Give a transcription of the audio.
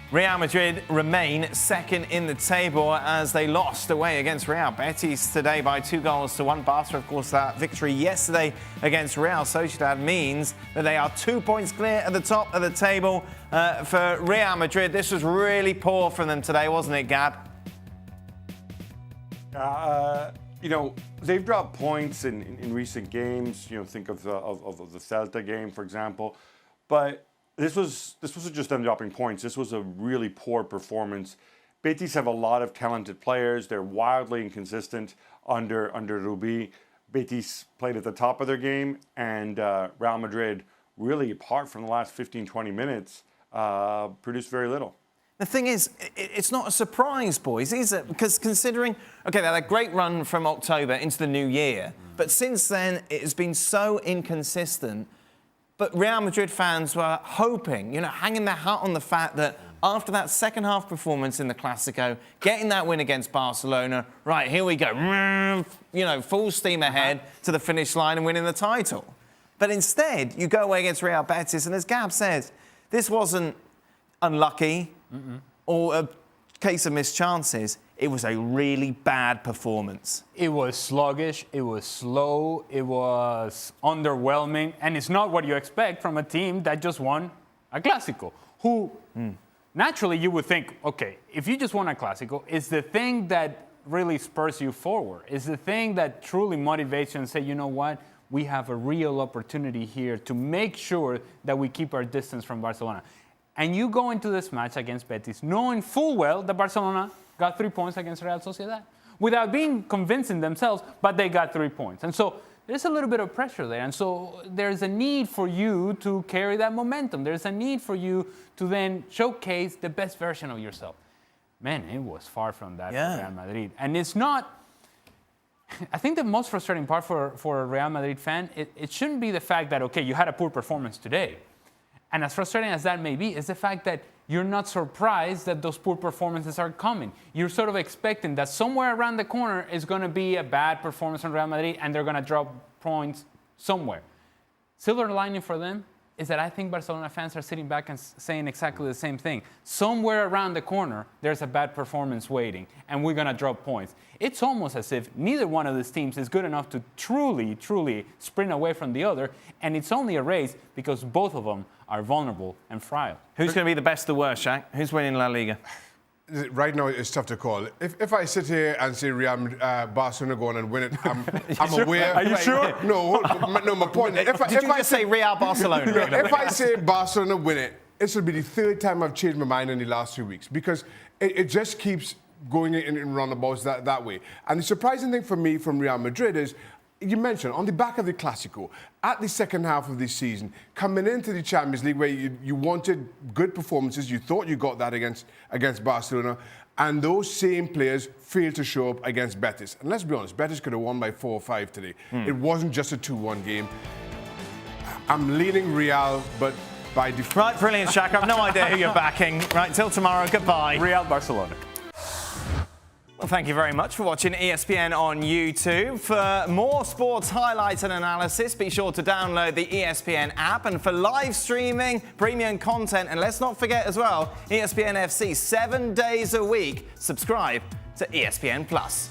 Real Madrid remain second in the table as they lost away against Real Betis today by 2-1. Barca, of course, that victory yesterday against Real Sociedad means that they are 2 points clear at the top of the table for Real Madrid. This was really poor from them today, wasn't it, Gab? They've dropped points in recent games. Think of the Celta game, for example. But this wasn't just them dropping points. This was a really poor performance. Betis have a lot of talented players. They're wildly inconsistent under Rubi. Betis played at the top of their game, and Real Madrid, really, apart from the last 15-20 minutes, produced very little. The thing is, it's not a surprise, boys, is it? Because considering, they had a great run from October into the new year, but since then, it has been so inconsistent. But Real Madrid fans were hoping, hanging their hat on the fact that after that second half performance in the Clásico, getting that win against Barcelona, right, here we go, full steam ahead to the finish line and winning the title. But instead, you go away against Real Betis, and as Gab says, this wasn't unlucky or a case of missed chances. It was a really bad performance. It was sluggish, it was slow, it was underwhelming, and it's not what you expect from a team that just won a Clásico, who naturally you would think, okay, if you just won a Clásico, it's the thing that really spurs you forward. It's the thing that truly motivates you and say, you know what, we have a real opportunity here to make sure that we keep our distance from Barcelona. And you go into this match against Betis knowing full well that Barcelona got 3 points against Real Sociedad without being convincing themselves, but they got 3 points. And so there's a little bit of pressure there. And so there's a need for you to carry that momentum. There's a need for you to then showcase the best version of yourself. Man, it was far from that for Real Madrid. And it's not, I think the most frustrating part for a Real Madrid fan, it shouldn't be the fact that, you had a poor performance today. And as frustrating as that may be, is the fact that you're not surprised that those poor performances are coming. You're sort of expecting that somewhere around the corner is going to be a bad performance from Real Madrid and they're going to drop points somewhere. Silver lining for them is that I think Barcelona fans are sitting back and saying exactly the same thing. Somewhere around the corner, there's a bad performance waiting and we're going to drop points. It's almost as if neither one of these teams is good enough to truly sprint away from the other, and it's only a race because both of them are vulnerable and fragile. Who's going to be the best or worst, Shaq? Who's winning La Liga? Right now, it's tough to call. If I sit here and say Barcelona go on and win it, I'm aware. Are you sure? No, my point. Did you just say Real Barcelona? If I say Barcelona win it, this will be the third time I've changed my mind in the last 2 weeks because it just keeps going in roundabouts that way. And the surprising thing for me from Real Madrid is, you mentioned, on the back of the Clásico, at the second half of this season, coming into the Champions League where you wanted good performances, you thought you got that against Barcelona, and those same players failed to show up against Betis. And let's be honest, Betis could have won by 4 or 5 today. It wasn't just a 2-1 game. I'm leaning Real, but by default. Right, brilliant, Shaq. I've no idea who you're backing. Right, till tomorrow, goodbye. Real Barcelona. Well, thank you very much for watching ESPN on YouTube. For more sports highlights and analysis, be sure to download the ESPN app. And for live streaming, premium content, and let's not forget as well, ESPN FC 7 days a week. Subscribe to ESPN Plus.